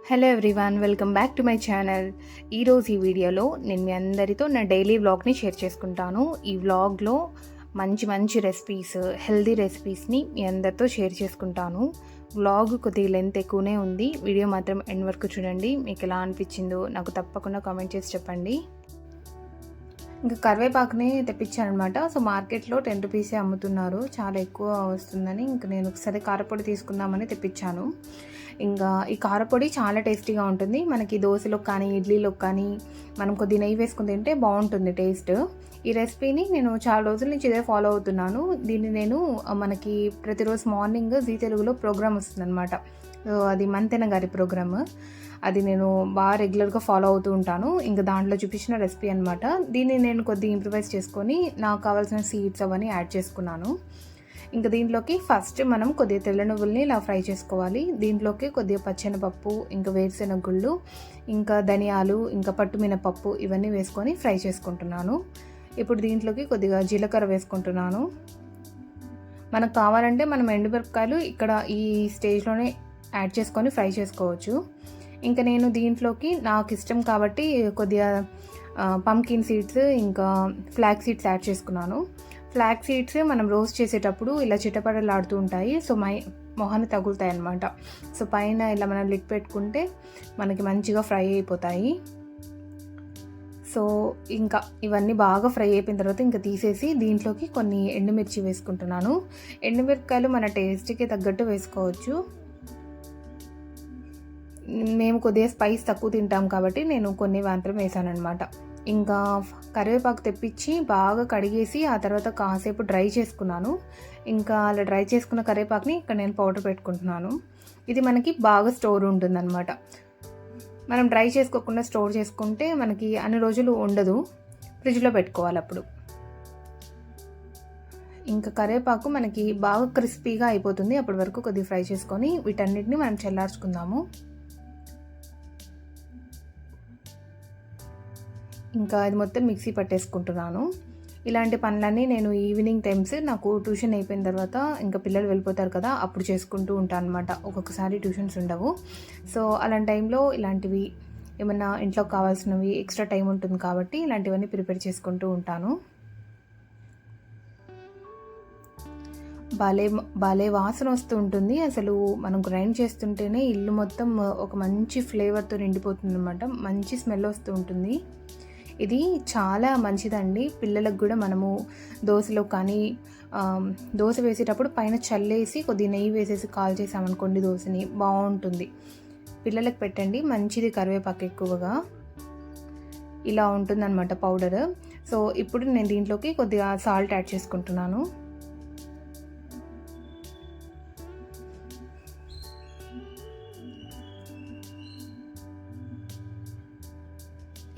Hello everyone, welcome back to my channel. ఈరోజు ఈ వీడియోలో నేను మీ అందరితో నా డైలీ వ్లాగ్ని షేర్ చేసుకుంటాను. ఈ వ్లాగ్లో మంచి మంచి రెసిపీస్, హెల్దీ రెసిపీస్ని మీ అందరితో షేర్ చేసుకుంటాను. వ్లాగ్ కొద్దిగా లెంత్ ఎక్కువనే ఉంది. వీడియో మాత్రం ఎండ్ వరకు చూడండి. మీకు ఎలా అనిపించిందో నాకు తప్పకుండా కామెంట్ చేసి చెప్పండి. ఇంకా కరివేపాకుని తెప్పించానమాట. సో మార్కెట్లో 10 రూపీసే అమ్ముతున్నారు, చాలా ఎక్కువ వస్తుందని ఇంకా నేను ఒకసారి కారపొడి తీసుకుందామని తెప్పించాను. ఇంకా ఈ కారపొడి చాలా టేస్టీగా ఉంటుంది. మనకి దోశలో కానీ ఇడ్లీలో కానీ మనం కొద్ది నెయ్యి వేసుకుని తింటే బాగుంటుంది టేస్ట్. ఈ రెసిపీని నేను చాలా రోజుల నుంచి ఇదే ఫాలో అవుతున్నాను. దీన్ని నేను మనకి ప్రతిరోజు మార్నింగ్ జీ తెలుగులో ప్రోగ్రామ్ వస్తుందన్నమాట. సో అది మంతెన గారి ప్రోగ్రామ్. అది నేను బాగా రెగ్యులర్గా ఫాలో అవుతూ ఉంటాను. ఇంకా దాంట్లో చూపించిన రెసిపీ అనమాట. దీన్ని నేను కొద్దిగా ఇంప్రూవైజ్ చేసుకొని నాకు కావాల్సిన సీడ్స్ అవన్నీ యాడ్ చేసుకున్నాను. ఇంకా దీంట్లోకి ఫస్ట్ మనం కొద్దిగా తెల్ల నువ్వుల్ని ఇలా ఫ్రై చేసుకోవాలి. దీంట్లోకి కొద్దిగా పచ్చెనపప్పు, ఇంకా వేరుశెనగ గుళ్ళు, ఇంకా ధనియాలు, ఇంకా పట్టుమినపప్పు ఇవన్నీ వేసుకొని ఫ్రై చేసుకుంటున్నాను. ఇప్పుడు దీంట్లోకి కొద్దిగా జీలకర్ర వేసుకుంటున్నాను. మనకు కావాలంటే మనం ఎండుమిరపకాయలు ఇక్కడ ఈ స్టేజ్లోనే యాడ్ చేసుకొని ఫ్రై చేసుకోవచ్చు. ఇంకా నేను దీంట్లోకి నాకు ఇష్టం కాబట్టి కొద్దిగా పంకిన్ సీడ్స్, ఇంకా ఫ్లాక్ సీడ్స్ యాడ్ చేసుకున్నాను. ఫ్లాక్ సీడ్స్ మనం రోస్ట్ చేసేటప్పుడు ఇలా చిటపటలాడుతూ ఉంటాయి. సో మొహాన్ని తగులుతాయి అన్నమాట. సో పైన ఇలా మనం లిడ్ పెట్టుకుంటే మనకి మంచిగా ఫ్రై అయిపోతాయి. సో ఇంకా ఇవన్నీ బాగా ఫ్రై అయిపోయిన తర్వాత ఇంకా తీసేసి దీంట్లోకి కొన్ని ఎండుమిర్చి వేసుకుంటున్నాను. ఎండుమిరపకాయలు మన టేస్ట్కి తగ్గట్టు వేసుకోవచ్చు. మేము కొద్దిగా స్పైస్ తక్కువ తింటాం కాబట్టి నేను కొన్ని మాత్రం వేసాను అనమాట. ఇంకా కరివేపాకు తెప్పించి బాగా కడిగేసి ఆ తర్వాత కాసేపు డ్రై చేసుకున్నాను. ఇంకా అలా డ్రై చేసుకున్న కరివేపాకుని ఇక్కడ నేను పౌడర్ పెట్టుకుంటున్నాను. ఇది మనకి బాగా స్టోర్ ఉంటుందన్నమాట. మనం డ్రై చేసుకోకుండా స్టోర్ చేసుకుంటే మనకి అన్ని రోజులు ఉండదు, ఫ్రిడ్జ్లో పెట్టుకోవాలి అప్పుడు. ఇంకా కరివేపాకు మనకి బాగా క్రిస్పీగా అయిపోతుంది. అప్పటి వరకు కొద్దిగా ఫ్రై చేసుకొని వీటన్నిటిని మనం చల్లార్చుకుందాము. ఇంకా ఇది మొత్తం మిక్సీ పట్టేసుకుంటున్నాను. ఇలాంటి పనులన్నీ నేను ఈవినింగ్ టైమ్స్ నాకు ట్యూషన్ అయిపోయిన తర్వాత ఇంకా పిల్లలు వెళ్ళిపోతారు కదా, అప్పుడు చేసుకుంటూ ఉంటాను అనమాట. ఒక్కొక్కసారి ట్యూషన్స్ ఉండవు. సో అలాంటి టైంలో ఇలాంటివి ఏమన్నా ఇంట్లో కావాల్సినవి ఎక్స్ట్రా టైం ఉంటుంది కాబట్టి ఇలాంటివన్నీ ప్రిపేర్ చేసుకుంటూ ఉంటాను. భలే వాసన వస్తూ ఉంటుంది. అసలు మనం గ్రైండ్ చేస్తుంటేనే ఇల్లు మొత్తం ఒక మంచి ఫ్లేవర్తో నిండిపోతుంది అనమాట. మంచి స్మెల్ వస్తూ ఉంటుంది. ఇది చాలా మంచిదండి. పిల్లలకు కూడా మనము దోశలో కానీ దోశ వేసేటప్పుడు పైన చల్లేసి కొద్దిగా నెయ్యి వేసేసి కాల్ చేసామనుకోండి దోశని, బాగుంటుంది. పిల్లలకు పెట్టండి, మంచిది. కరివేపాకు ఎక్కువగా ఇలా ఉంటుందన్నమాట పౌడర్. సో ఇప్పుడు నేను దీంట్లోకి కొద్దిగా సాల్ట్ యాడ్ చేసుకుంటున్నాను.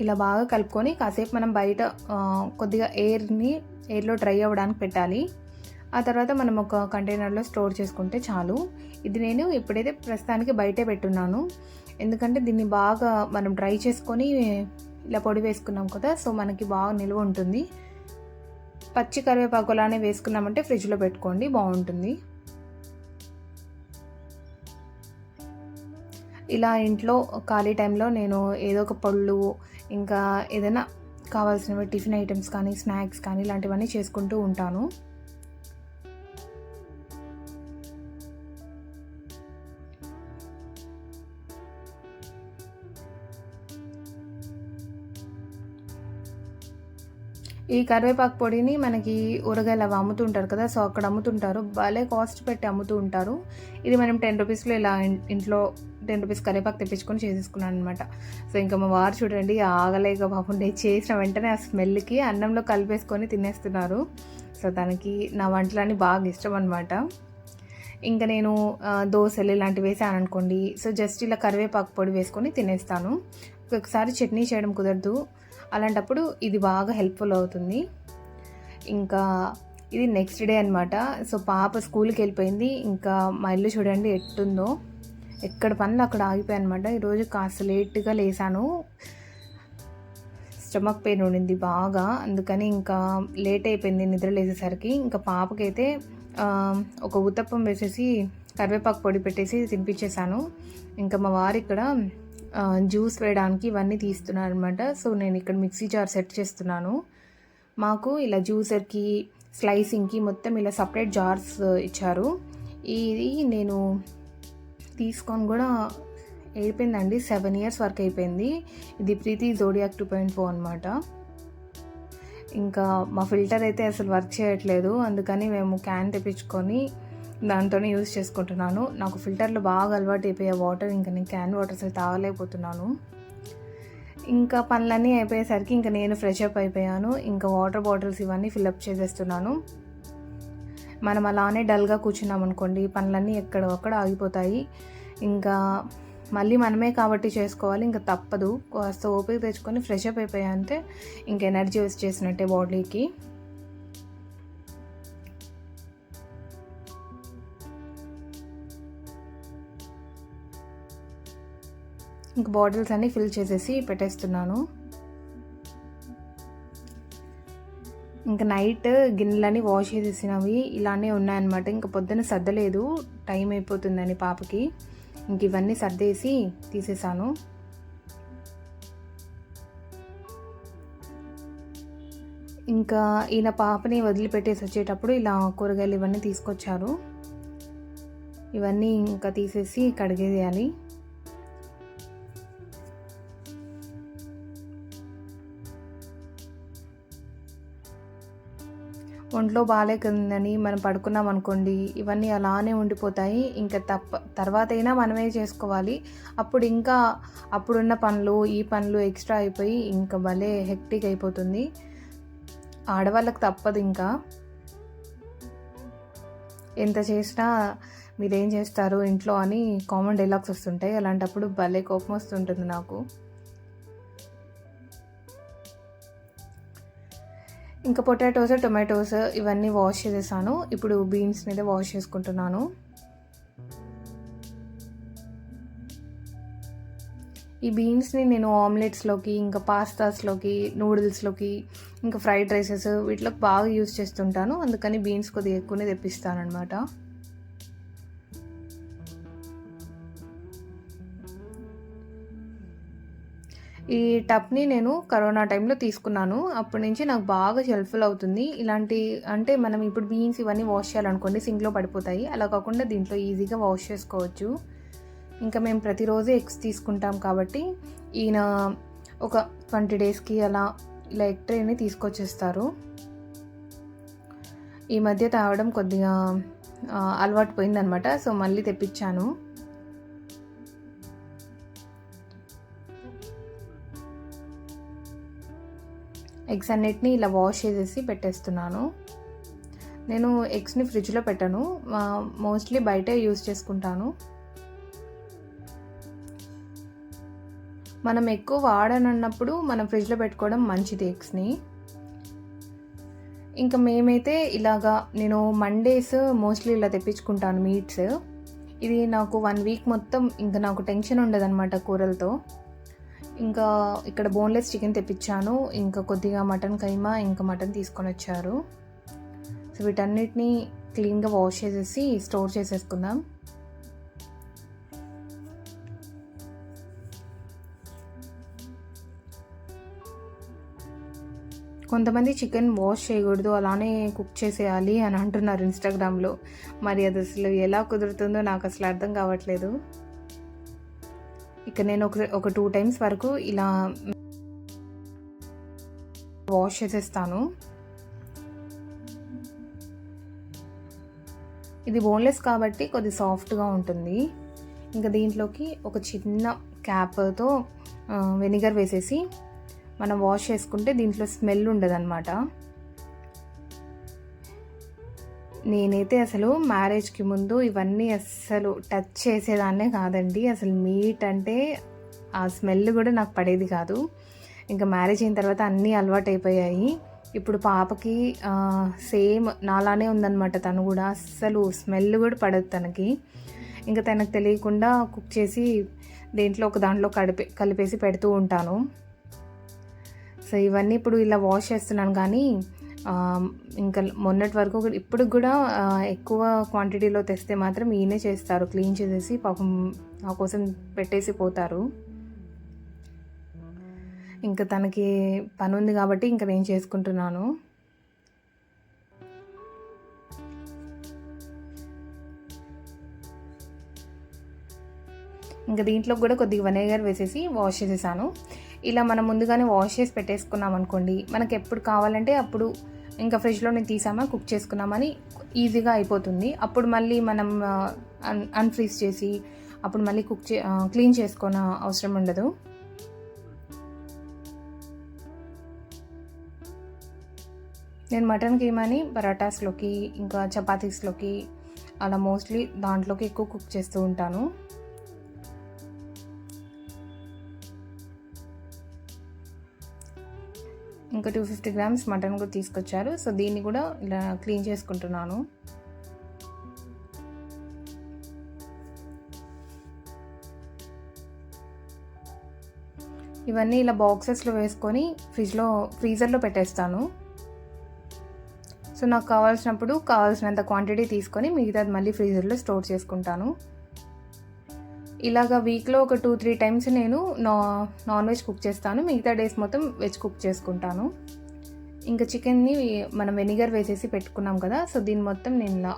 ఇలా బాగా కలుపుకొని కాసేపు మనం బయట కొద్దిగా ఎయిర్లో డ్రై అవ్వడానికి పెట్టాలి. ఆ తర్వాత మనం ఒక కంటైనర్లో స్టోర్ చేసుకుంటే చాలు. ఇది నేను ఇప్పుడైతే ప్రస్తుతానికి బయటే పెట్టున్నాను, ఎందుకంటే దీన్ని బాగా మనం డ్రై చేసుకొని ఇలా పొడి వేసుకున్నాం కదా, సో మనకి బాగా నిల్వ ఉంటుంది. పచ్చి కరివేపాకు అలానే వేసుకున్నామంటే ఫ్రిడ్జ్లో పెట్టుకోండి, బాగుంటుంది. ఇలా ఇంట్లో ఖాళీ టైంలో నేను ఏదో ఒక పళ్ళు, ఇంకా ఏదైనా కావాల్సినవి టిఫిన్ ఐటమ్స్ కానీ స్నాక్స్ కానీ ఇలాంటివన్నీ చేసుకుంటూ ఉంటాను. ఈ కరివేపాకు పొడిని మనకి ఊరగాయలు అవి అమ్ముతుంటారు కదా, సో అక్కడ అమ్ముతుంటారు. భలే కాస్ట్ పెట్టి అమ్ముతూ ఉంటారు. ఇది మనం 10 రూపీస్లో ఇలా ఇంట్లో 10 రూపీస్ కరివేపాకు తెప్పించుకొని చేసేసుకున్నాను అనమాట. సో ఇంకా మా వారు చూడండి ఆగలేక పాపం నేను చేసిన వెంటనే ఆ స్మెల్కి అన్నంలో కలిపేసుకొని తినేస్తున్నారు. సో తనకి నా వంటలన్నీ బాగా ఇష్టం అనమాట. ఇంకా నేను దోశలు ఇలాంటివి వేసాను అనుకోండి, సో జస్ట్ ఇలా కరివేపాకు పొడి వేసుకొని తినేస్తాను. ఒక్కొక్కసారి చట్నీ చేయడం కుదరదు, అలాంటప్పుడు ఇది బాగా హెల్ప్ఫుల్ అవుతుంది. ఇంకా ఇది నెక్స్ట్ డే అనమాట. సో పాప స్కూల్కి వెళ్ళిపోయింది. ఇంకా మా ఇల్లు చూడండి ఎట్టుందో, ఎక్కడ పనులు అక్కడ ఆగిపోయాయి అనమాట. ఈరోజు కాస్త లేట్గా లేసాను, స్టమక్ పెయిన్ ఉండింది బాగా, అందుకని ఇంకా లేట్ అయిపోయింది నిద్ర లేసేసరికి. ఇంకా పాపకైతే ఒక ఉత్తప్పం వేసేసి కరివేపాకు పొడి పెట్టేసి తినిపించేశాను. ఇంకా మా వారు ఇక్కడ జ్యూస్ వేయడానికి ఇవన్నీ తీస్తున్నారు అనమాట. సో నేను ఇక్కడ మిక్సీ జార్ సెట్ చేస్తున్నాను. మాకు ఇలా జ్యూసర్కి స్లైసింగ్కి మొత్తం ఇలా సపరేట్ జార్స్ ఇచ్చారు. ఇది నేను తీసుకొని కూడా అయిపోయిందండి, 7 years వరకు అయిపోయింది. ఇది ప్రీతి జోడియాక్ 2.4 అనమాట. ఇంకా మా ఫిల్టర్ అయితే అసలు వర్క్ చేయట్లేదు, అందుకని మేము క్యాన్ తెప్పించుకొని దాంతోనే యూజ్ చేసుకుంటున్నాను. నాకు ఫిల్టర్లో బాగా అలవాటు అయిపోయే వాటర్, ఇంకా నేను క్యాన్ వాటర్ అసలు తాగలేకపోతున్నాను. ఇంకా పనులన్నీ అయిపోయేసరికి ఇంకా నేను ఫ్రెష్ అప్ అయిపోయాను. ఇంకా వాటర్ బాటిల్స్ ఇవన్నీ ఫిల్అప్ చేసేస్తున్నాను. మనం అలానే డల్గా కూర్చున్నాం అనుకోండి, పనులన్నీ ఎక్కడొక్కడ ఆగిపోతాయి. ఇంకా మళ్ళీ మనమే కాబట్టి చేసుకోవాలి, ఇంకా తప్పదు. కాస్త ఓపిక తెచ్చుకొని ఫ్రెష్ అప్ అయిపోయా అంటే ఇంకా ఎనర్జీ వచ్చేసినట్టే బాడీకి. ఇంక బాటిల్స్ అన్నీ ఫిల్ చేసేసి పెట్టేస్తున్నాను. ఇంకా నైట్ గిన్నెలన్నీ వాష్ చేసేసినవి ఇలానే ఉన్నాయన్నమాట. ఇంకా పొద్దున్న సర్దలేదు, టైం అయిపోతుందని పాపకి. ఇంక ఇవన్నీ సర్దేసి తీసేసాను. ఇంకా ఈయన పాపని వదిలిపెట్టేసి వచ్చేటప్పుడు ఇలా కూరగాయలు ఇవన్నీ తీసుకొచ్చారు. ఇవన్నీ ఇంకా తీసేసి కడిగేయాలి. ఒంట్లో బాగాలేకుందని మనం పడుకున్నాం అనుకోండి, ఇవన్నీ అలానే ఉండిపోతాయి. ఇంకా తర్వాత అయినా మనమే చేసుకోవాలి. అప్పుడున్న పనులు ఈ పనులు ఎక్స్ట్రా అయిపోయి ఇంకా భలే హెక్టిక్ అయిపోతుంది. ఆడవాళ్ళకి తప్పదు. ఇంకా ఎంత చేసినా మీరేం చేస్తారు ఇంట్లో అని కామన్ డైలాగ్స్ వస్తుంటాయి. అలాంటప్పుడు భలే కోపం వస్తుంటుంది నాకు. ఇంకా పొటాటోస్, టొమాటోస్ ఇవన్నీ వాష్ చేసేసాను. ఇప్పుడు బీన్స్ మీద వాష్ చేసుకుంటున్నాను. ఈ బీన్స్ని నేను ఆమ్లెట్స్లోకి, ఇంకా పాస్తాస్లోకి, నూడిల్స్లోకి, ఇంకా ఫ్రైడ్ రైసెస్ వీటిలోకి బాగా యూజ్ చేస్తుంటాను. అందుకని బీన్స్ కొద్దిగా ఎక్కువనే తెప్పిస్తాను అనమాట. ఈ టబ్ని నేను కరోనా టైంలో తీసుకున్నాను. అప్పటి నుంచి నాకు బాగా హెల్ప్ఫుల్ అవుతుంది. ఇలాంటి అంటే మనం ఇప్పుడు బీన్స్ ఇవన్నీ వాష్ చేయాలనుకోండి, సింక్లో పడిపోతాయి. అలా కాకుండా దీంట్లో ఈజీగా వాష్ చేసుకోవచ్చు. ఇంకా మేము ప్రతిరోజు ఎగ్స్ తీసుకుంటాం కాబట్టి ఈయన ఒక 20 daysకి అలా ఇలా ఎగ్ ట్రేని తీసుకొచ్చేస్తారు. ఈ మధ్య తాగడం కొద్దిగా అలవాటు పోయిందనమాట. సో మళ్ళీ తెప్పించాను. ఎగ్స్ అన్నిటిని ఇలా వాష్ చేసేసి పెట్టేస్తున్నాను. నేను ఎగ్స్ని ఫ్రిడ్జ్లో పెట్టాను, మోస్ట్లీ బయటే యూజ్ చేసుకుంటాను. మనం ఎక్కువ వాడనన్నప్పుడు మనం ఫ్రిడ్జ్లో పెట్టుకోవడం మంచిది ఎగ్స్ని. ఇంకా మేమైతే ఇలాగా నేను మండేస్ మోస్ట్లీ ఇలా తెప్పించుకుంటాను మీట్స్. ఇది నాకు 1 week మొత్తం ఇంకా నాకు టెన్షన్ ఉండదన్నమాట కూరలతో. ఇంకా ఇక్కడ బోన్లెస్ చికెన్ తెప్పించాను. ఇంకా కొద్దిగా మటన్ కైమా, ఇంకా మటన్ తీసుకొని వచ్చారు. సో వీటన్నిటిని క్లీన్గా వాష్ చేసేసి స్టోర్ చేసేసుకుందాం. కొంతమంది చికెన్ వాష్ చేయకూడదు, అలానే కుక్ చేసేయాలి అని అంటున్నారు ఇన్స్టాగ్రామ్లో. మరి అది అసలు ఎలా కుదురుతుందో నాకు అసలు అర్థం కావట్లేదు. ఇక నేను ఒక 2 times వరకు ఇలా వాష్ చేసేస్తాను. ఇది బోన్లెస్ కాబట్టి కొద్ది సాఫ్ట్గా ఉంటుంది. ఇంకా దీంట్లోకి ఒక చిన్న క్యాప్తో వెనిగర్ వేసేసి మనం వాష్ చేసుకుంటే దీంట్లో స్మెల్ ఉండదన్నమాట. నేనైతే అసలు మ్యారేజ్కి ముందు ఇవన్నీ అస్సలు టచ్ చేసేదాన్నే కాదండి. అసలు మీట్ అంటే ఆ స్మెల్ కూడా నాకు పడేది కాదు. ఇంకా మ్యారేజ్ అయిన తర్వాత అన్నీ అలవాటు అయిపోయాయి. ఇప్పుడు పాపకి సేమ్ నాలానే ఉందన్నమాట. తను కూడా అస్సలు స్మెల్ కూడా పడదు తనకి. ఇంకా తనకు తెలియకుండా కుక్ చేసి ఒక దాంట్లో కలిపేసి పెడుతూ ఉంటాను. సో ఇవన్నీ ఇప్పుడు ఇలా వాష్ చేస్తున్నాను. కానీ ఇంకా మొన్నటి వరకు ఇప్పుడు కూడా ఎక్కువ క్వాంటిటీలో తెస్తే మాత్రం ఈయనే చేస్తారు, క్లీన్ చేసేసి పాపం నా కోసం పెట్టేసి పోతారు. ఇంకా తనకి పని ఉంది కాబట్టి ఇంకా నేను చేసుకుంటున్నాను. ఇంకా దీంట్లో కూడా కొద్దిగా వెనిగర్ వేసేసి వాష్ చేసేసాను. ఇలా మనం ముందుగానే వాష్ చేసి పెట్టేసుకున్నాం అనుకోండి, మనకు ఎప్పుడు కావాలంటే అప్పుడు ఇంకా ఫ్రిడ్జ్లో నేను తీసామా కుక్ చేసుకున్నామని ఈజీగా అయిపోతుంది. అప్పుడు మళ్ళీ మనం అన్ఫ్రీజ్ చేసి అప్పుడు మళ్ళీ క్లీన్ చేసుకోన అవసరం ఉండదు. నేను మటన్ కీమాని పరాటాస్లోకి ఇంకా చపాతీస్లోకి అలా మోస్ట్లీ దాంట్లోకి ఎక్కువ కుక్ చేస్తూ ఉంటాను. ఇంకా 250 గ్రామ్స్ మటన్ కూడా తీసుకొచ్చారు. సో దీన్ని కూడా ఇలా క్లీన్ చేసుకుంటున్నాను. ఇవన్నీ ఇలా బాక్సెస్లో వేసుకొని ఫ్రీజర్లో పెట్టేస్తాను. సో నాకు కావాల్సినప్పుడు కావాల్సినంత క్వాంటిటీ తీసుకొని మిగతాది మళ్ళీ ఫ్రీజర్లో స్టోర్ చేసుకుంటాను. ఇలాగా వీక్లో ఒక 2-3 టైమ్స్ నేను నాన్ వెజ్ కుక్ చేస్తాను, మిగతా డేస్ మొత్తం వెజ్ కుక్ చేసుకుంటాను. ఇంకా చికెన్ని మనం వెనిగర్ వేసేసి పెట్టుకున్నాం కదా, సో దీన్ని మొత్తం నేను ఇలా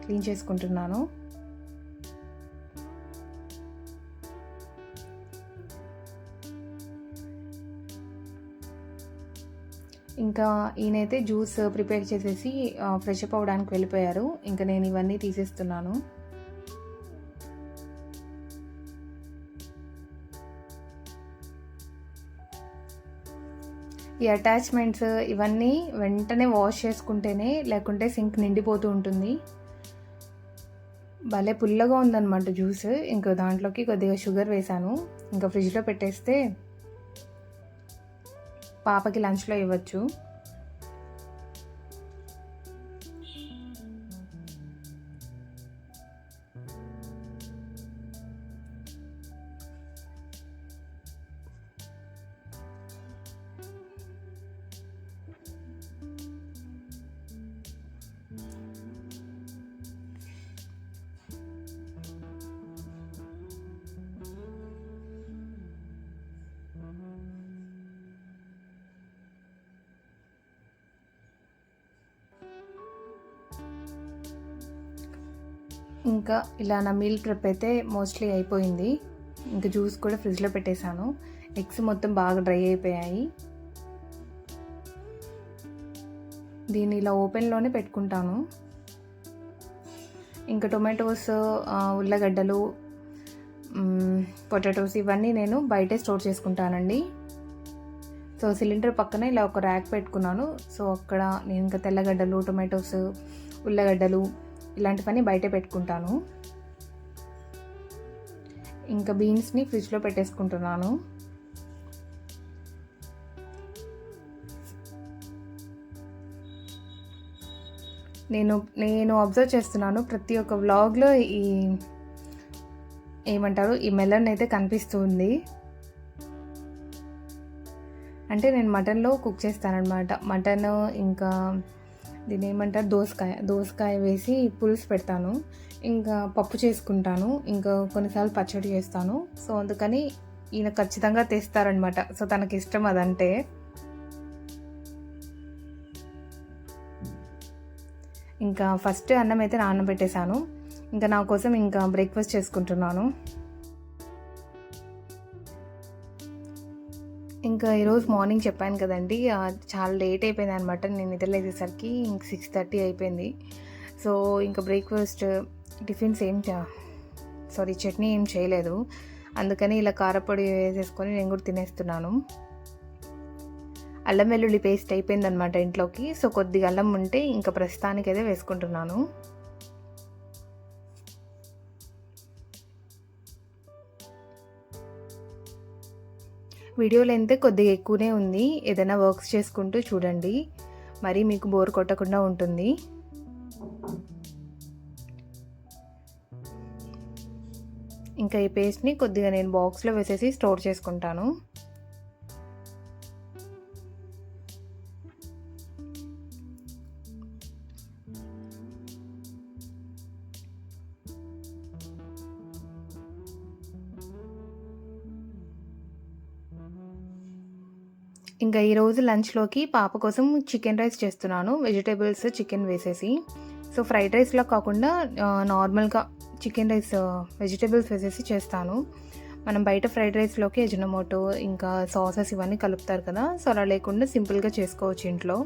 క్లీన్ చేసుకుంటున్నాను. ఇంకా ఈయనైతే జ్యూస్ ప్రిపేర్ చేసేసి ఫ్రెష్ అప్ అవ్వడానికి వెళ్ళిపోయారు. ఇంకా నేను ఇవన్నీ తీసేస్తున్నాను. ఈ అటాచ్మెంట్స్ ఇవన్నీ వెంటనే వాష్ చేసుకుంటేనే, లేకుంటే సింక్ నిండిపోతూ ఉంటుంది. భలే పుల్లగా ఉందన్నమాట జ్యూస్. ఇంకా దాంట్లోకి కొద్దిగా షుగర్ వేసాను. ఇంకా ఫ్రిడ్జ్లో పెట్టేస్తే పాపకి లంచ్లో ఇవ్వచ్చు. ఇంకా ఇలా నా మీల్ ప్రెప్ అయితే మోస్ట్లీ అయిపోయింది. ఇంకా జ్యూస్ కూడా ఫ్రిడ్జ్లో పెట్టేశాను. ఎగ్స్ మొత్తం బాగా డ్రై అయిపోయాయి. దీన్ని ఇలా ఓపెన్లోనే పెట్టుకుంటాను. ఇంకా టొమాటోస్, ఉల్లగడ్డలు, పొటాటోస్ ఇవన్నీ నేను బయటే స్టోర్ చేసుకుంటానండి. సో సిలిండర్ పక్కన ఇలా ఒక ర్యాక్ పెట్టుకున్నాను. సో అక్కడ నేను ఇంకా తెల్లగడ్డలు, టొమాటోస్, ఉల్లగడ్డలు ఇలాంటివన్నీ బయటే పెట్టుకుంటాను. ఇంకా బీన్స్ని ఫ్రిడ్జ్లో పెట్టేసుకుంటున్నాను. నేను అబ్జర్వ్ చేస్తున్నాను ప్రతి ఒక్క వ్లాగ్లో ఈ మెలన్ అయితే కనిపిస్తుంది. అంటే నేను మటన్లో కుక్ చేస్తానన్నమాట. మటన్ ఇంకా దీన్ని ఏమంటారు, దోసకాయ వేసి పులుసు పెడతాను. ఇంకా పప్పు చేసుకుంటాను. ఇంకా కొన్నిసార్లు పచ్చడి చేస్తాను. సో అందుకని ఈయన ఖచ్చితంగా తెస్తారనమాట. సో తనకి ఇష్టం అదంటే. ఇంకా ఫస్ట్ అన్నం అయితే నానబెట్టేశాను. ఇంకా నా కోసం ఇంకా బ్రేక్ఫాస్ట్ చేసుకుంటున్నాను. ఇంకా ఈరోజు మార్నింగ్ చెప్పాను కదండి, చాలా లేట్ అయిపోయింది అనమాట. నేను నిద్రలేసేసరికి ఇంక 6:30 అయిపోయింది. సో ఇంకా బ్రేక్ఫాస్ట్ టిఫిన్స్ చట్నీ ఏం చేయలేదు. అందుకని ఇలా కారపొడి వేసేసుకొని నేను కూడా తినేస్తున్నాను. అల్లం వెల్లుల్లి పేస్ట్ అయిపోయిందనమాట ఇంట్లోకి. సో కొద్దిగా అల్లం ఉంటే ఇంకా ప్రస్తుతానికైతే వేసుకుంటున్నాను. వీడియో లెంత్ కొద్దిగా ఎక్కువనే ఉంది. ఏదైనా వర్క్స్ చేసుకుంటూ చూడండి, మరి మీకు బోర్ కొట్టకుండా ఉంటుంది. ఇంకా ఈ పేస్ట్ని కొద్దిగా నేను బాక్స్లో వేసేసి స్టోర్ చేసుకుంటాను. ఇంకా ఈరోజు లంచ్లోకి పాప కోసం చికెన్ రైస్ చేస్తున్నాను, వెజిటేబుల్స్ చికెన్ వేసేసి. సో ఫ్రైడ్ రైస్లో కాకుండా నార్మల్గా చికెన్ రైస్ వెజిటేబుల్స్ వేసేసి చేస్తాను. మనం బయట ఫ్రైడ్ రైస్లోకి అజినోమోటో ఇంకా సాసెస్ ఇవన్నీ కలుపుతారు కదా, సో అలా లేకుండా సింపుల్గా చేసుకోవచ్చు ఇంట్లో.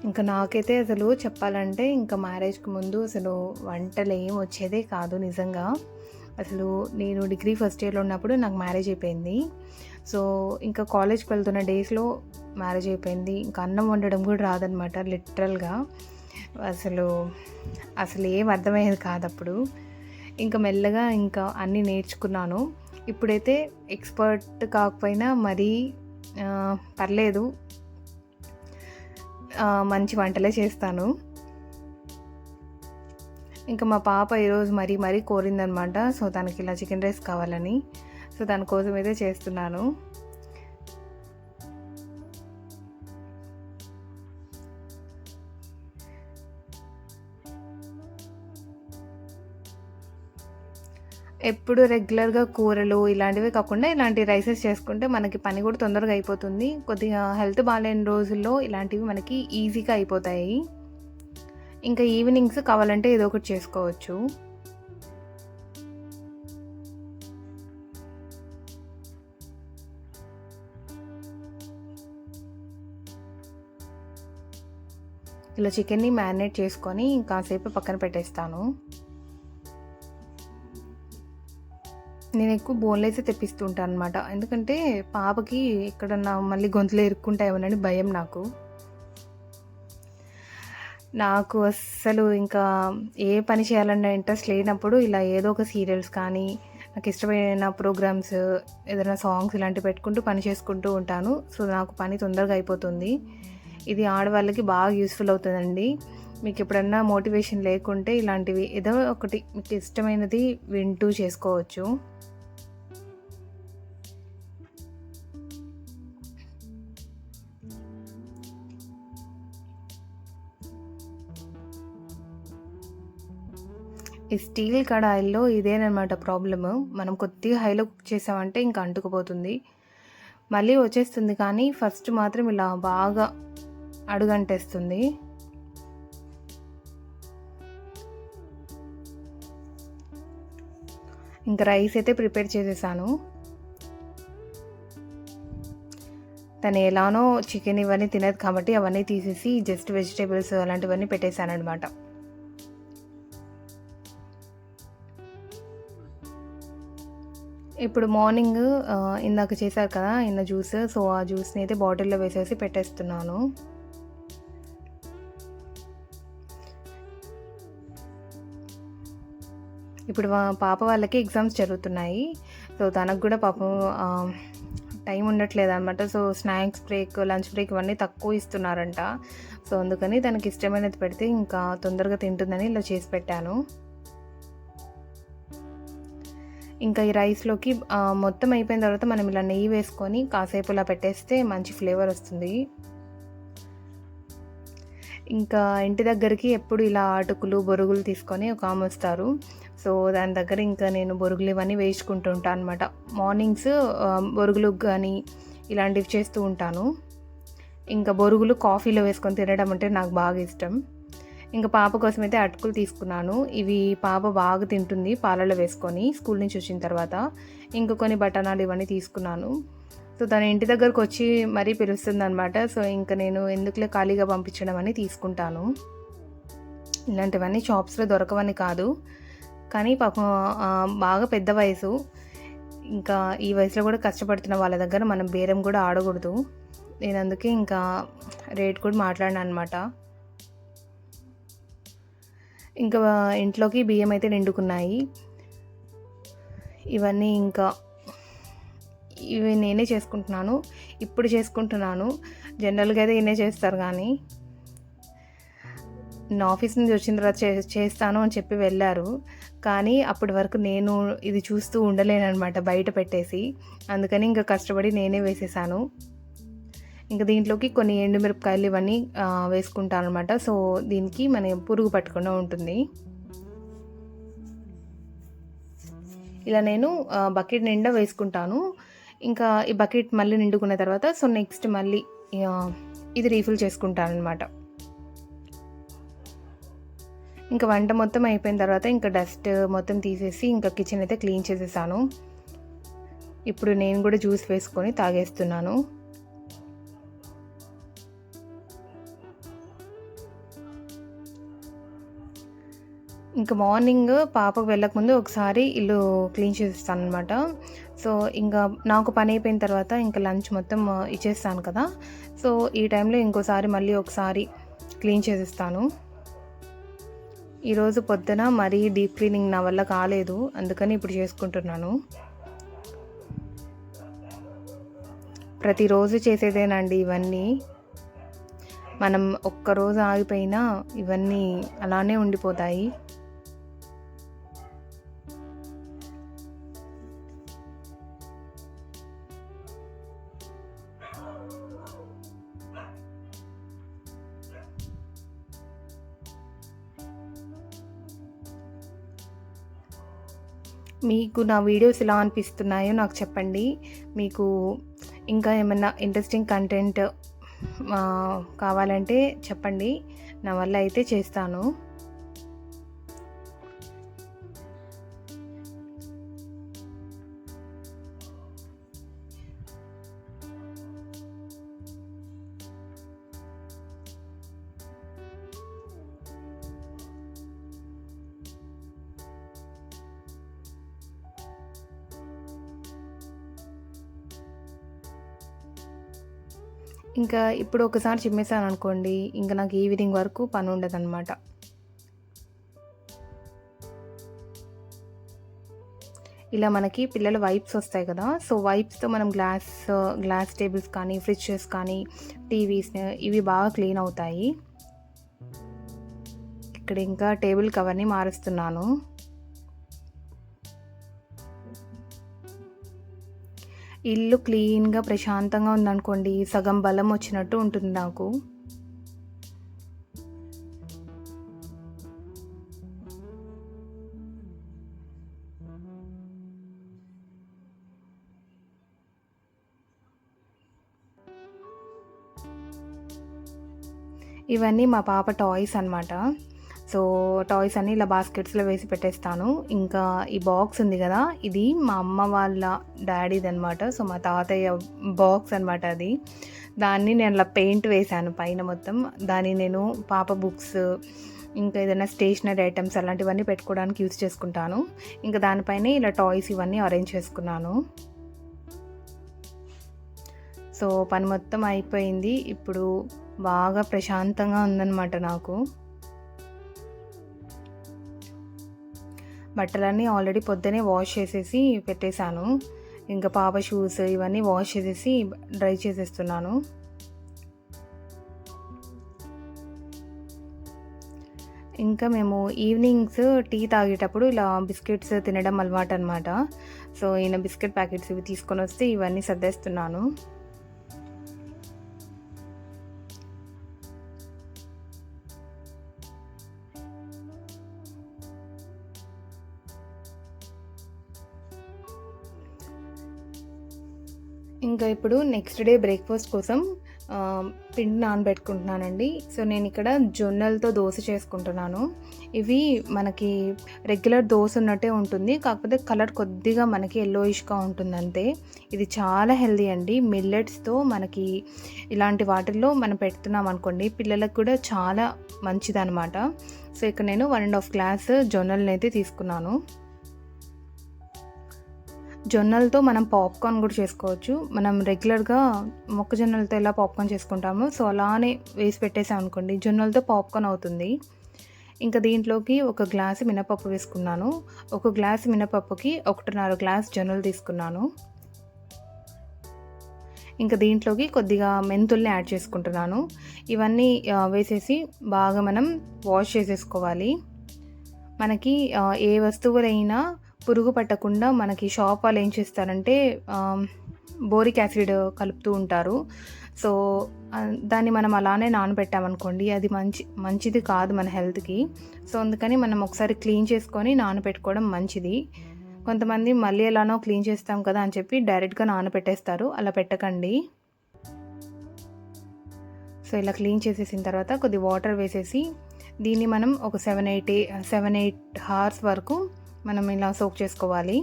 ఇంకా నాకైతే అసలు చెప్పాలంటే ఇంకా మ్యారేజ్కి ముందు అసలు వంటలు ఏం వచ్చేదే కాదు నిజంగా. అసలు నేను డిగ్రీ ఫస్ట్ ఇయర్లో ఉన్నప్పుడు నాకు మ్యారేజ్ అయిపోయింది. సో ఇంకా కాలేజ్కి వెళ్తున్న డేస్లో మ్యారేజ్ అయిపోయింది. ఇంకా అన్నం వండడం కూడా రాదనమాట లిటరల్గా. అసలు ఏం అర్థమయ్యేది కాదు అప్పుడు. ఇంకా మెల్లగా ఇంకా అన్నీ నేర్చుకున్నాను. ఇప్పుడైతే ఎక్స్పర్ట్ కాకపోయినా మరీ పర్లేదు, మంచి వంటలే చేస్తాను. ఇంకా మా పాప ఈరోజు మరీ కోరిందనమాట. సో తనకి ఇలా చికెన్ రైస్ కావాలని, సో దానికోసం అయితే చేస్తున్నాను. ఎప్పుడు రెగ్యులర్గా కూరలు ఇలాంటివే కాకుండా ఇలాంటి రైసెస్ చేసుకుంటే మనకి పని కూడా తొందరగా అయిపోతుంది. కొద్దిగా హెల్త్ బాగాలేని రోజుల్లో ఇలాంటివి మనకి ఈజీగా అయిపోతాయి. ఇంకా ఈవినింగ్స్ కావాలంటే ఏదో ఒకటి చేసుకోవచ్చు. ఇలా చికెన్ని మ్యారినేట్ చేసుకొని కాసేపు పక్కన పెట్టేస్తాను. నేను ఎక్కువ బోన్లెస్ తెప్పిస్తూ ఉంటాను అనమాట. ఎందుకంటే పాపకి ఎక్కడన్నా మళ్ళీ గొంతులో ఇరుక్కుంటాయేమోనని భయం నాకు. అస్సలు ఇంకా ఏ పని చేయాలన్న ఇంట్రెస్ట్ లేనప్పుడు ఇలా ఏదో ఒక సీరియల్స్ కానీ, నాకు ఇష్టమైన ప్రోగ్రామ్స్, ఏదైనా సాంగ్స్ ఇలాంటివి పెట్టుకుంటూ పని చేసుకుంటూ ఉంటాను. సో నాకు పని తొందరగా అయిపోతుంది. ఇది ఆడవాళ్ళకి బాగా యూస్ఫుల్ అవుతుందండి. మీకు ఎప్పుడన్నా మోటివేషన్ లేకుంటే ఇలాంటివి ఏదో ఒకటి మీకు ఇష్టమైనది వింటూ చేసుకోవచ్చు. ఈ స్టీల్ కడాయిల్లో ఇదేనమాట ప్రాబ్లము. మనం కొద్దిగా హైలో కుక్ చేసామంటే ఇంకా అంటుకుపోతుంది, మళ్ళీ వచ్చేస్తుంది. కానీ ఫస్ట్ మాత్రం ఇలా బాగా అడుగంటేస్తుంది. ఇంకా రైస్ అయితే ప్రిపేర్ చేసేసాను. తను ఎలానో చికెన్ ఇవన్నీ తినదు కాబట్టి అవన్నీ తీసేసి జస్ట్ వెజిటేబుల్స్ అలాంటివన్నీ పెట్టేశాను అనమాట. ఇప్పుడు మార్నింగ్ ఇందాక చేశారు కదా ఇన్న జ్యూస్, సో ఆ జ్యూస్ని అయితే బాటిల్లో వేసేసి పెట్టేస్తున్నాను. ఇప్పుడు పాప వాళ్ళకి ఎగ్జామ్స్ జరుగుతున్నాయి. సో తనకు కూడా పాపం టైం ఉండట్లేదు అనమాట. So snacks break, lunch break ఇవన్నీ తక్కువ ఇస్తున్నారంట. సో అందుకని తనకి ఇష్టమైనది పెడితే ఇంకా తొందరగా తింటుందని ఇలా చేసి పెట్టాను. ఇంకా ఈ రైస్లోకి మొత్తం అయిపోయిన తర్వాత మనం ఇలా నెయ్యి వేసుకొని కాసేపు ఇలా పెట్టేస్తే మంచి ఫ్లేవర్ వస్తుంది. ఇంకా ఇంటి దగ్గరికి ఎప్పుడు ఇలా అటుకులు, బొరుగులు తీసుకొని ఒక ఆమె వస్తారు. సో దాని దగ్గర ఇంకా నేను బొరుగులు ఇవన్నీ వేసుకుంటూ ఉంటాను అనమాట. మార్నింగ్స్ బొరుగులు కానీ ఇలాంటివి చేస్తూ ఉంటాను. ఇంకా బొరుగులు కాఫీలో వేసుకొని తినడం అంటే నాకు బాగా ఇష్టం. ఇంకా పాప కోసం అయితే అటుకులు తీసుకున్నాను. ఇవి పాప బాగా తింటుంది పాలలో వేసుకొని స్కూల్ నుంచి వచ్చిన తర్వాత. ఇంకా కొన్ని బఠానాలు ఇవన్నీ తీసుకున్నాను. సో తన ఇంటి దగ్గరకు వచ్చి మరీ పిలుస్తుంది అనమాట. సో ఇంకా నేను ఎందుకులే ఖాళీగా పంపించడం అని తీసుకుంటాను. ఇలాంటివన్నీ షాప్స్లో దొరకవని కాదు, కానీ పాపం బాగా పెద్ద వయసు. ఇంకా ఈ వయసులో కూడా కష్టపడుతున్న వాళ్ళ దగ్గర మనం బేరం కూడా ఆడకూడదు. నేను అందుకే ఇంకా రేట్ కూడా మాట్లాడినా అనమాట. ఇంకా ఇంట్లోకి బియ్యం అయితే నిండుకున్నాయి. ఇవన్నీ ఇంకా ఇవి నేనే చేసుకుంటున్నాను, ఇప్పుడు చేసుకుంటున్నాను. జనరల్గా అయితే నేనే చేస్తారు, కానీ నా ఆఫీస్ నుంచి వచ్చిన తర్వాత చేస్తాను అని చెప్పి వెళ్ళారు. కానీ అప్పటి వరకు నేను ఇది చూస్తూ ఉండలేనమాట బయట పెట్టేసి. అందుకని ఇంకా కష్టపడి నేనే వేసేసాను. ఇంకా దీంట్లోకి కొన్ని ఎండుమిరపకాయలు ఇవన్నీ వేసుకుంటాను అనమాట. సో దీనికి మన పురుగు పట్టకుండా ఉంటుంది. ఇలా నేను బకెట్ నిండా వేసుకుంటాను. ఇంకా ఈ బకెట్ మళ్ళీ నిండుకున్న తర్వాత సో నెక్స్ట్ మళ్ళీ ఇది రీఫిల్ చేసుకుంటానన్నమాట. ఇంకా వంట మొత్తం అయిపోయిన తర్వాత ఇంకా డస్ట్ మొత్తం తీసేసి ఇంకా కిచెన్ అయితే క్లీన్ చేసేసాను. ఇప్పుడు నేను కూడా జ్యూస్ వేసుకొని తాగేస్తున్నాను. ఇంకా మార్నింగ్ పాపకు వెళ్ళకముందు ఒకసారి ఇల్లు క్లీన్ చేసేస్తాను అనమాట. సో ఇంకా నాకు పని అయిపోయిన తర్వాత ఇంకా లంచ్ మొత్తం ఇచ్చేస్తాను కదా, సో ఈ టైంలో ఇంకోసారి మళ్ళీ ఒకసారి క్లీన్ చేసేస్తాను. ఈరోజు పొద్దున మరీ డీప్ క్లీనింగ్ నా వల్ల కాలేదు, అందుకని ఇప్పుడు చేసుకుంటున్నాను. ప్రతిరోజు చేసేదేనండి ఇవన్నీ. మనం ఒక్కరోజు ఆగిపోయినా ఇవన్నీ అలానే ఉండిపోతాయి. మీకు నా వీడియోస్ ఎలా అనిపిస్తున్నాయో నాకు చెప్పండి. మీకు ఇంకా ఏమన్నా ఇంట్రెస్టింగ్ కంటెంట్ కావాలంటే చెప్పండి, నా వల్ల అయితే చేస్తాను. ఇంకా ఇప్పుడు ఒకసారి చిమ్మేసాను అనుకోండి, ఇంకా నాకు ఈవినింగ్ వరకు పని ఉండదన్నమాట. ఇలా మనకి పిల్లల వైప్స్ వస్తాయి కదా, సో వైప్స్తో మనం గ్లాస్ టేబుల్స్ కానీ ఫ్రిడ్జెస్ కానీ టీవీస్ ఇవి బాగా క్లీన్ అవుతాయి. ఇక్కడ ఇంకా టేబుల్ కవర్ని మారుస్తున్నాను. ఇల్లు క్లీన్గా ప్రశాంతంగా ఉందనుకోండి, సగం బలం వచ్చినట్టు ఉంటుంది నాకు. ఇవన్నీ మా పాప టాయ్స్ అన్నమాట. సో టాయ్స్ అన్నీ ఇలా బాస్కెట్స్లో వేసి పెట్టేస్తాను. ఇంకా ఈ బాక్స్ ఉంది కదా, ఇది మా అమ్మ వాళ్ళ డాడీది అనమాట. సో మా తాతయ్య బాక్స్ అనమాట అది. దాన్ని నేను అలా పెయింట్ వేశాను పైన మొత్తం. దాన్ని నేను పాప బుక్స్ ఇంకా ఏదైనా స్టేషనరీ ఐటమ్స్ అలాంటివన్నీ పెట్టుకోవడానికి యూజ్ చేసుకుంటాను. ఇంకా దానిపైనే ఇలా టాయ్స్ ఇవన్నీ అరేంజ్ చేసుకున్నాను. సో పని మొత్తం అయిపోయింది. ఇప్పుడు బాగా ప్రశాంతంగా ఉందన్నమాట నాకు. బట్టలన్నీ ఆల్రెడీ పొద్దునే వాష్ చేసేసి పెట్టేశాను. ఇంకా పాప షూస్ ఇవన్నీ వాష్ చేసేసి డ్రై చేసేస్తున్నాను. ఇంకా మేము ఈవినింగ్స్ టీ తాగేటప్పుడు ఇలా బిస్కెట్స్ తినడం అలవాటు అనమాట. సో ఈయన బిస్కెట్ ప్యాకెట్స్ ఇవి తీసుకొని వస్తే ఇవన్నీ సర్దేస్తున్నాను. ఇంకా ఇప్పుడు నెక్స్ట్ డే బ్రేక్ఫాస్ట్ కోసం పిండి నానబెట్టుకుంటున్నానండి. సో నేను ఇక్కడ జొన్నలతో దోశ చేసుకుంటున్నాను. ఇవి మనకి రెగ్యులర్ దోశ ఉన్నట్టే ఉంటుంది, కాకపోతే కలర్ కొద్దిగా మనకి ఎల్లోయిష్గా ఉంటుంది అంతే. ఇది చాలా హెల్దీ అండి. మిల్లెట్స్తో మనకి ఇలాంటి వాటిల్లో మనం పెడుతున్నాం అనుకోండి, పిల్లలకు కూడా చాలా మంచిదన్నమాట. సో ఇక్కడ నేను 1.5 గ్లాస్ జొన్నలను అయితే తీసుకున్నాను. జొన్నలతో మనం పాప్కార్న్ కూడా చేసుకోవచ్చు. మనం రెగ్యులర్గా మొక్కజొన్నలతో ఎలా పాప్కార్న్ చేసుకుంటామో సో అలానే వేసి పెట్టేసాం అనుకోండి, జొన్నలతో పాప్కార్న్ అవుతుంది. ఇంకా దీంట్లోకి 1 గ్లాసు మినపప్పు వేసుకున్నాను. 1 గ్లాసు మినపప్పుకి 1.5 గ్లాస్ జొన్నలు తీసుకున్నాను. ఇంకా దీంట్లోకి కొద్దిగా మెంతుల్ని యాడ్ చేసుకుంటున్నాను. ఇవన్నీ వేసేసి బాగా మనం వాష్ చేసేసుకోవాలి. మనకి ఏ వస్తువులైనా పురుగు పట్టకుండా మనకి షాప్ వాళ్ళు ఏం చేస్తారంటే బోరిక్ యాసిడ్ కలుపుతూ ఉంటారు. సో దాన్ని మనం అలానే నానబెట్టామనుకోండి, అది మంచిది కాదు మన హెల్త్కి. సో అందుకని మనం ఒకసారి క్లీన్ చేసుకొని నానబెట్టుకోవడం మంచిది. కొంతమంది మళ్ళీ ఎలానో క్లీన్ చేస్తాం కదా అని చెప్పి డైరెక్ట్గా నానబెట్టేస్తారు, అలా పెట్టకండి. సో ఇలా క్లీన్ చేసేసిన తర్వాత కొద్ది వాటర్ వేసేసి దీన్ని మనం ఒక 7-8 అవర్స్ వరకు మనం ఇలా సోక్ చేసుకోవాలి.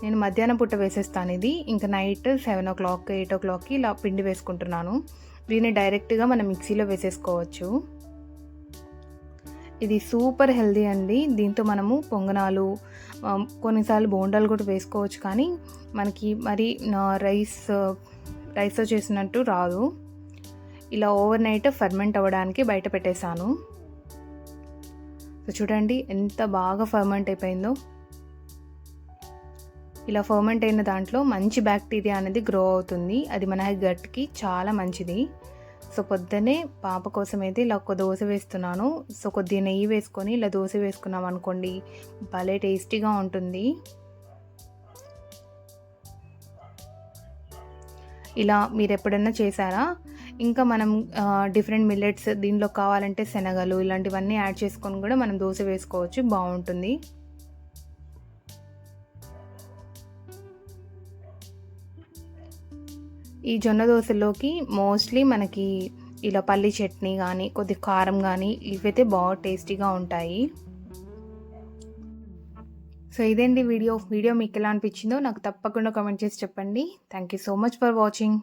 నేను మధ్యాహ్నం పూట వేసేస్తాను ఇది. ఇంకా నైట్ 7 o'clock 8 o'clockకి ఇలా పిండి వేసుకుంటున్నాను. దీన్ని డైరెక్ట్గా మనం మిక్సీలో వేసేసుకోవచ్చు. ఇది సూపర్ హెల్దీ అండి. దీంతో మనము పొంగనాలు, కొన్నిసార్లు బోండాలు కూడా వేసుకోవచ్చు, కానీ మనకి మరి రైస్తో చేసినట్టు రాదు. ఇలా ఓవర్ నైట్ ఫర్మెంట్ అవ్వడానికి బయట పెట్టేశాను. సో చూడండి ఎంత బాగా ఫర్మెంట్ అయిపోయిందో. ఇలా ఫర్మెంట్ అయిన దాంట్లో మంచి బ్యాక్టీరియా అనేది గ్రో అవుతుంది, అది మన గట్కి చాలా మంచిది. సో పొద్దున్నే పాప కోసం అయితే ఇలా ఒక దోశ వేస్తున్నాను. సో కొద్దిగా నెయ్యి వేసుకొని ఇలా దోశ వేసుకున్నాం అనుకోండి, భలే టేస్టీగా ఉంటుంది. ఇలా మీరు ఎప్పుడన్నా చేశారా? ఇంకా మనం డిఫరెంట్ మిల్లెట్స్ దీనిలో కావాలంటే శనగలు ఇలాంటివన్నీ యాడ్ చేసుకొని కూడా మనం దోశ వేసుకోవచ్చు, బాగుంటుంది. ఈ జొన్న దోశలోకి మోస్ట్లీ మనకి ఇలా పల్లి చట్నీ కానీ కొద్ది కారం కానీ ఇవైతే బాగా టేస్టీగా ఉంటాయి. సో ఇదేంటి వీడియో మీకు ఎలా అనిపించిందో నాకు తప్పకుండా కామెంట్ చేసి చెప్పండి. Thank you so much for watching.